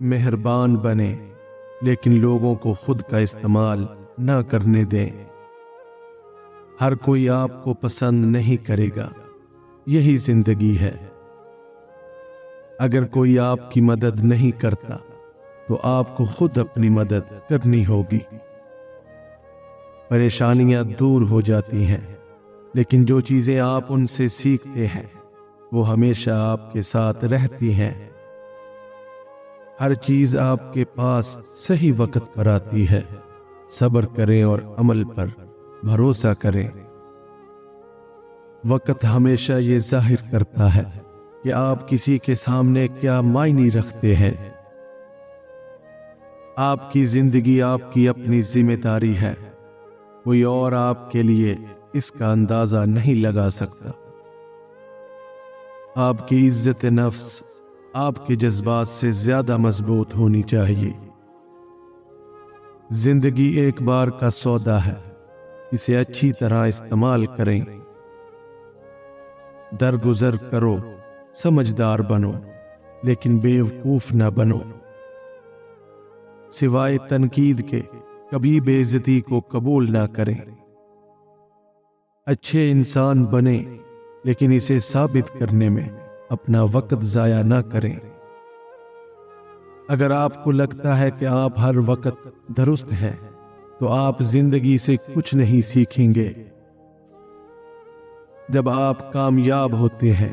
مہربان بنے لیکن لوگوں کو خود کا استعمال نہ کرنے دیں۔ ہر کوئی آپ کو پسند نہیں کرے گا، یہی زندگی ہے۔ اگر کوئی آپ کی مدد نہیں کرتا تو آپ کو خود اپنی مدد کرنی ہوگی۔ پریشانیاں دور ہو جاتی ہیں، لیکن جو چیزیں آپ ان سے سیکھتے ہیں وہ ہمیشہ آپ کے ساتھ رہتی ہیں۔ ہر چیز آپ کے پاس صحیح وقت پر آتی ہے۔ صبر کریں اور عمل پر بھروسہ کریں۔ وقت ہمیشہ یہ ظاہر کرتا ہے کہ آپ کسی کے سامنے کیا معنی رکھتے ہیں۔ آپ کی زندگی آپ کی اپنی ذمہ داری ہے، کوئی اور آپ کے لیے اس کا اندازہ نہیں لگا سکتا۔ آپ کی عزت نفس آپ کے جذبات سے زیادہ مضبوط ہونی چاہیے۔ زندگی ایک بار کا سودا ہے، اسے اچھی طرح استعمال کریں۔ درگزر کرو، سمجھدار بنو، لیکن بیوقوف نہ بنو۔ سوائے تنقید کے کبھی بے عزتی کو قبول نہ کریں۔ اچھے انسان بنیں لیکن اسے ثابت کرنے میں اپنا وقت ضائع نہ کریں۔ اگر آپ کو لگتا ہے کہ آپ ہر وقت درست ہیں تو آپ زندگی سے کچھ نہیں سیکھیں گے۔ جب آپ کامیاب ہوتے ہیں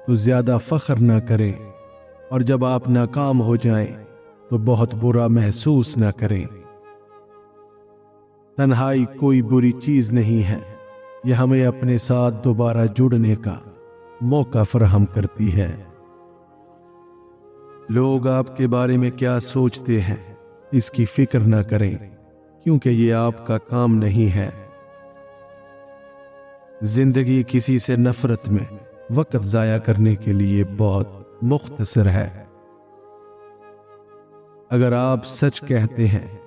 تو زیادہ فخر نہ کریں، اور جب آپ ناکام ہو جائیں تو بہت برا محسوس نہ کریں۔ تنہائی کوئی بری چیز نہیں ہے، یہ ہمیں اپنے ساتھ دوبارہ جڑنے کا موقع فراہم کرتی ہے۔ لوگ آپ کے بارے میں کیا سوچتے ہیں اس کی فکر نہ کریں، کیونکہ یہ آپ کا کام نہیں ہے۔ زندگی کسی سے نفرت میں وقت ضائع کرنے کے لیے بہت مختصر ہے۔ اگر آپ سچ کہتے ہیں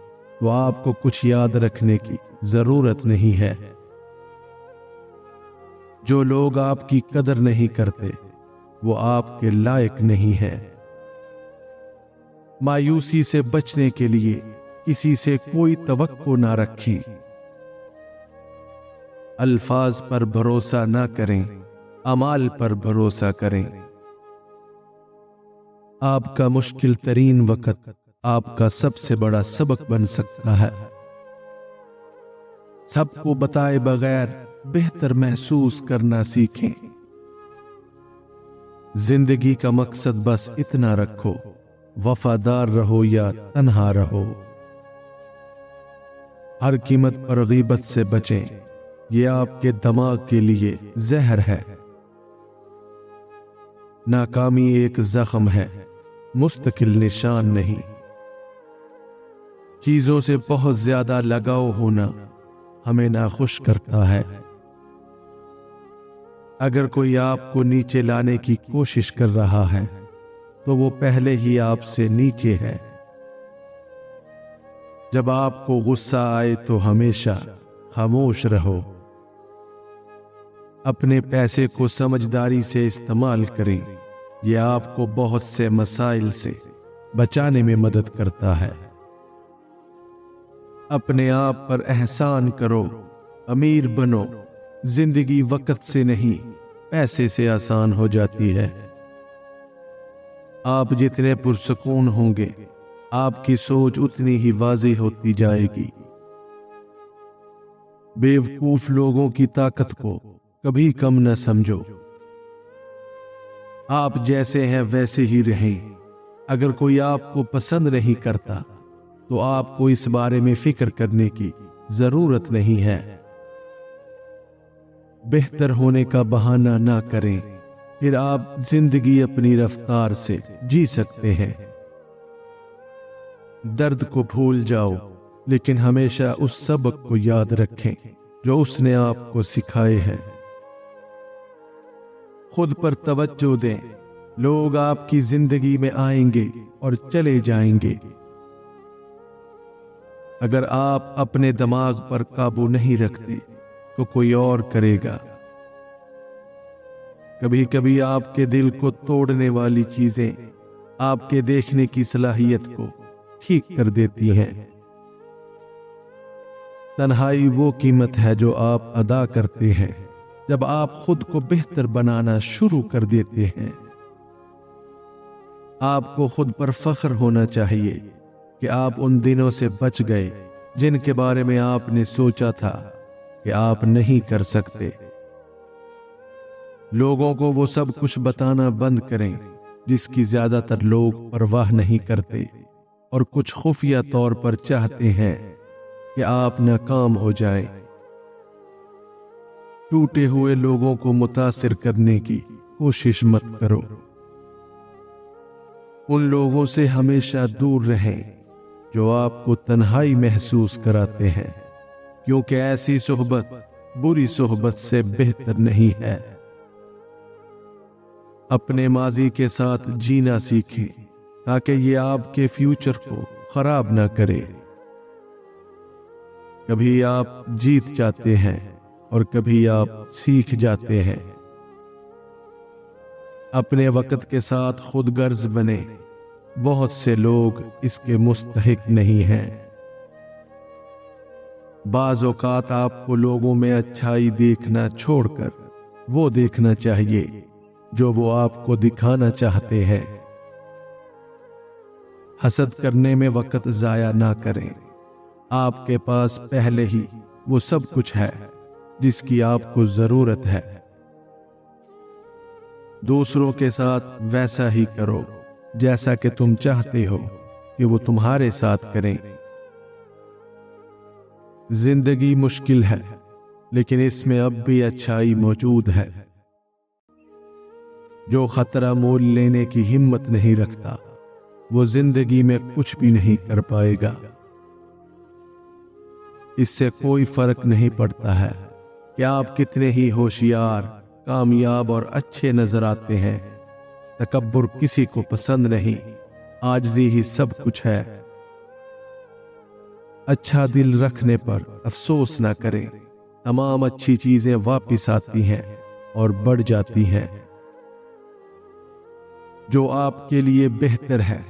تو آپ کو کچھ یاد رکھنے کی ضرورت نہیں ہے۔ جو لوگ آپ کی قدر نہیں کرتے وہ آپ کے لائق نہیں ہے۔ مایوسی سے بچنے کے لیے کسی سے کوئی توقع نہ رکھیں۔ الفاظ پر بھروسہ نہ کریں، اعمال پر بھروسہ کریں۔ آپ کا مشکل ترین وقت آپ کا سب سے بڑا سبق بن سکتا ہے۔ سب کو بتائے بغیر بہتر محسوس کرنا سیکھیں۔ زندگی کا مقصد بس اتنا رکھو، وفادار رہو یا تنہا رہو۔ ہر قیمت پر غیبت سے بچیں، یہ آپ کے دماغ کے لیے زہر ہے۔ ناکامی ایک زخم ہے، مستقل نشان نہیں۔ چیزوں سے بہت زیادہ لگاؤ ہونا ہمیں ناخوش کرتا ہے۔ اگر کوئی آپ کو نیچے لانے کی کوشش کر رہا ہے تو وہ پہلے ہی آپ سے نیچے ہے۔ جب آپ کو غصہ آئے تو ہمیشہ خاموش رہو۔ اپنے پیسے کو سمجھداری سے استعمال کریں، یہ آپ کو بہت سے مسائل سے بچانے میں مدد کرتا ہے۔ اپنے آپ پر احسان کرو، امیر بنو۔ زندگی وقت سے نہیں پیسے سے آسان ہو جاتی ہے۔ آپ جتنے پرسکون ہوں گے آپ کی سوچ اتنی ہی واضح ہوتی جائے گی۔ بیوقوف لوگوں کی طاقت کو کبھی کم نہ سمجھو۔ آپ جیسے ہیں ویسے ہی رہیں۔ اگر کوئی آپ کو پسند نہیں کرتا تو آپ کو اس بارے میں فکر کرنے کی ضرورت نہیں ہے۔ بہتر ہونے کا بہانہ نہ کریں، پھر آپ زندگی اپنی رفتار سے جی سکتے ہیں۔ درد کو بھول جاؤ، لیکن ہمیشہ اس سبق کو یاد رکھیں جو اس نے آپ کو سکھائے ہیں۔ خود پر توجہ دیں، لوگ آپ کی زندگی میں آئیں گے اور چلے جائیں گے۔ اگر آپ اپنے دماغ پر قابو نہیں رکھتے تو کوئی اور کرے گا۔ کبھی کبھی آپ کے دل کو توڑنے والی چیزیں آپ کے دیکھنے کی صلاحیت کو ٹھیک کر دیتی ہیں۔ تنہائی وہ قیمت ہے جو آپ ادا کرتے ہیں جب آپ خود کو بہتر بنانا شروع کر دیتے ہیں۔ آپ کو خود پر فخر ہونا چاہیے کہ آپ ان دنوں سے بچ گئے جن کے بارے میں آپ نے سوچا تھا کہ آپ نہیں کر سکتے۔ لوگوں کو وہ سب کچھ بتانا بند کریں جس کی زیادہ تر لوگ پرواہ نہیں کرتے اور کچھ خفیہ طور پر چاہتے ہیں کہ آپ ناکام ہو جائیں۔ ٹوٹے ہوئے لوگوں کو متاثر کرنے کی کوشش مت کرو۔ ان لوگوں سے ہمیشہ دور رہیں جو آپ کو تنہائی محسوس کراتے ہیں، کیونکہ ایسی صحبت بری صحبت سے بہتر نہیں ہے۔ اپنے ماضی کے ساتھ جینا سیکھیں تاکہ یہ آپ کے فیوچر کو خراب نہ کرے۔ کبھی آپ جیت جاتے ہیں اور کبھی آپ سیکھ جاتے ہیں۔ اپنے وقت کے ساتھ خود غرض بنے، بہت سے لوگ اس کے مستحق نہیں ہیں۔ بعض اوقات آپ کو لوگوں میں اچھائی دیکھنا چھوڑ کر وہ دیکھنا چاہیے جو وہ آپ کو دکھانا چاہتے ہیں۔ حسد کرنے میں وقت ضائع نہ کریں۔ آپ کے پاس پہلے ہی وہ سب کچھ ہے جس کی آپ کو ضرورت ہے۔ دوسروں کے ساتھ ویسا ہی کرو جیسا کہ تم چاہتے ہو کہ وہ تمہارے ساتھ کریں۔ زندگی مشکل ہے لیکن اس میں اب بھی اچھائی موجود ہے۔ جو خطرہ مول لینے کی ہمت نہیں رکھتا وہ زندگی میں کچھ بھی نہیں کر پائے گا۔ اس سے کوئی فرق نہیں پڑتا ہے کہ آپ کتنے ہی ہوشیار، کامیاب اور اچھے نظر آتے ہیں۔ تکبر کسی کو پسند نہیں، عاجزی ہی سب کچھ ہے۔ اچھا دل رکھنے پر افسوس نہ کریں، تمام اچھی چیزیں واپس آتی ہیں اور بڑھ جاتی ہیں۔ جو آپ کے لیے بہتر ہے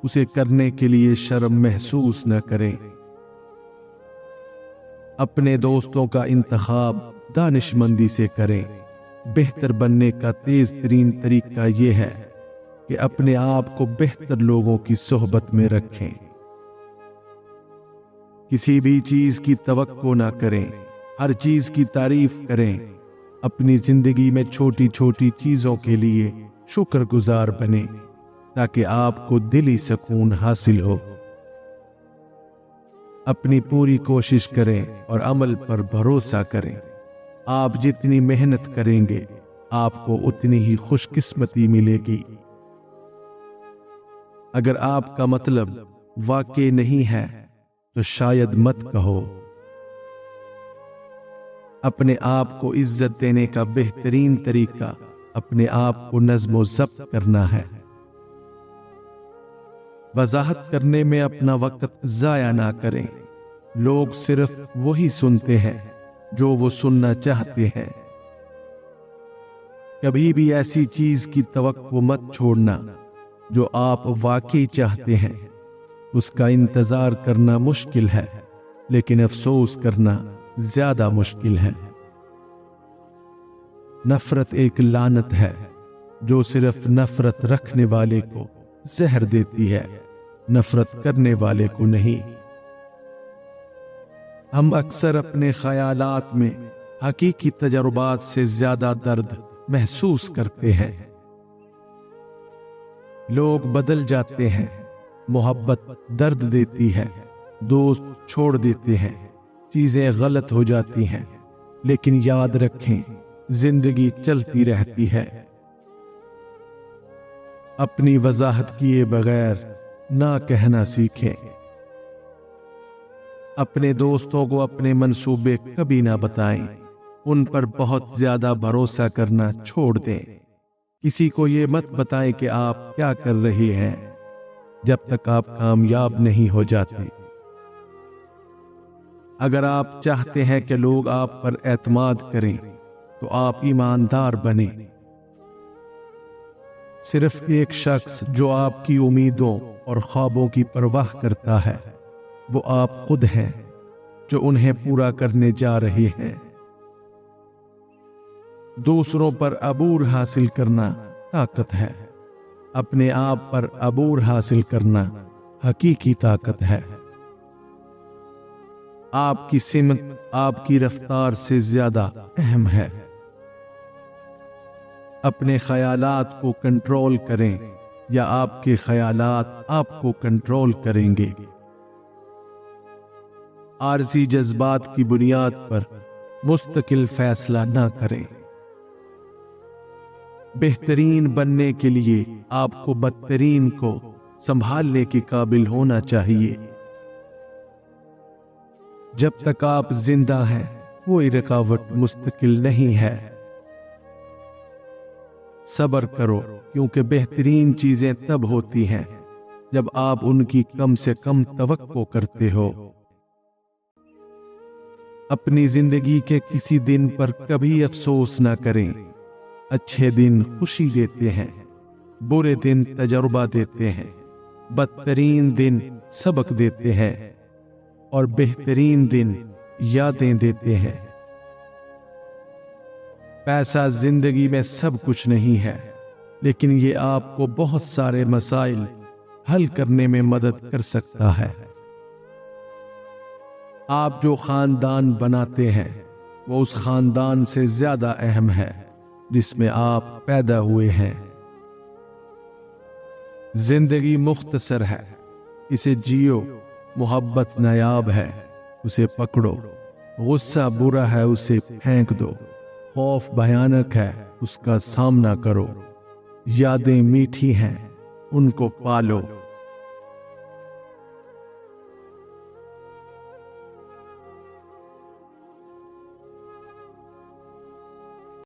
اسے کرنے کے لیے شرم محسوس نہ کریں۔ اپنے دوستوں کا انتخاب دانش مندی سے کریں۔ بہتر بننے کا تیز ترین طریقہ یہ ہے کہ اپنے آپ کو بہتر لوگوں کی صحبت میں رکھیں۔ کسی بھی چیز کی توقع نہ کریں، ہر چیز کی تعریف کریں۔ اپنی زندگی میں چھوٹی چھوٹی چیزوں کے لیے شکر گزار بنیں تاکہ آپ کو دلی سکون حاصل ہو۔ اپنی پوری کوشش کریں اور عمل پر بھروسہ کریں۔ آپ جتنی محنت کریں گے آپ کو اتنی ہی خوش قسمتی ملے گی۔ اگر آپ کا مطلب واقع نہیں ہے تو شاید مت کہو۔ اپنے آپ کو عزت دینے کا بہترین طریقہ اپنے آپ کو نظم و ضبط کرنا ہے۔ وضاحت کرنے میں اپنا وقت ضائع نہ کریں۔ لوگ صرف وہی سنتے ہیں جو وہ سننا چاہتے ہیں۔ کبھی بھی ایسی چیز کی توقع مت چھوڑنا جو آپ واقعی چاہتے ہیں۔ اس کا انتظار کرنا مشکل ہے لیکن افسوس کرنا زیادہ مشکل ہے۔ نفرت ایک لعنت ہے جو صرف نفرت رکھنے والے کو زہر دیتی ہے، نفرت کرنے والے کو نہیں۔ ہم اکثر اپنے خیالات میں حقیقی تجربات سے زیادہ درد محسوس کرتے ہیں۔ لوگ بدل جاتے ہیں، محبت درد دیتی ہے، دوست چھوڑ دیتے ہیں، چیزیں غلط ہو جاتی ہیں، لیکن یاد رکھیں زندگی چلتی رہتی ہے۔ اپنی وضاحت کیے بغیر نہ کہنا سیکھیں۔ اپنے دوستوں کو اپنے منصوبے کبھی نہ بتائیں، ان پر بہت زیادہ بھروسہ کرنا چھوڑ دیں۔ کسی کو یہ مت بتائیں کہ آپ کیا کر رہے ہیں جب تک آپ کامیاب نہیں ہو جاتے۔ اگر آپ چاہتے ہیں کہ لوگ آپ پر اعتماد کریں تو آپ ایماندار بنیں۔ صرف ایک شخص جو آپ کی امیدوں اور خوابوں کی پرواہ کرتا ہے وہ آپ خود ہیں جو انہیں پورا کرنے جا رہے ہیں۔ دوسروں پر عبور حاصل کرنا طاقت ہے، اپنے آپ پر عبور حاصل کرنا حقیقی طاقت ہے۔ آپ کی سمت آپ کی رفتار سے زیادہ اہم ہے۔ اپنے خیالات کو کنٹرول کریں یا آپ کے خیالات آپ کو کنٹرول کریں گے۔ عارضی جذبات کی بنیاد پر مستقل فیصلہ نہ کریں۔ بہترین بننے کے لیے آپ کو بدترین کو سنبھالنے کے قابل ہونا چاہیے۔ جب تک آپ زندہ ہیں کوئی رکاوٹ مستقل نہیں ہے۔ صبر کرو کیونکہ بہترین چیزیں تب ہوتی ہیں جب آپ ان کی کم سے کم توقع کرتے ہو۔ اپنی زندگی کے کسی دن پر کبھی افسوس نہ کریں۔ اچھے دن خوشی دیتے ہیں، برے دن تجربہ دیتے ہیں، بدترین دن سبق دیتے ہیں اور بہترین دن یادیں دیتے ہیں۔ پیسہ زندگی میں سب کچھ نہیں ہے، لیکن یہ آپ کو بہت سارے مسائل حل کرنے میں مدد کر سکتا ہے۔ آپ جو خاندان بناتے ہیں وہ اس خاندان سے زیادہ اہم ہے جس میں آپ پیدا ہوئے ہیں۔ زندگی مختصر ہے، اسے جیو۔ محبت نایاب ہے، اسے پکڑو۔ غصہ برا ہے، اسے پھینک دو۔ خوف بھیانک ہے، اس کا سامنا کرو۔ یادیں میٹھی ہیں، ان کو پالو۔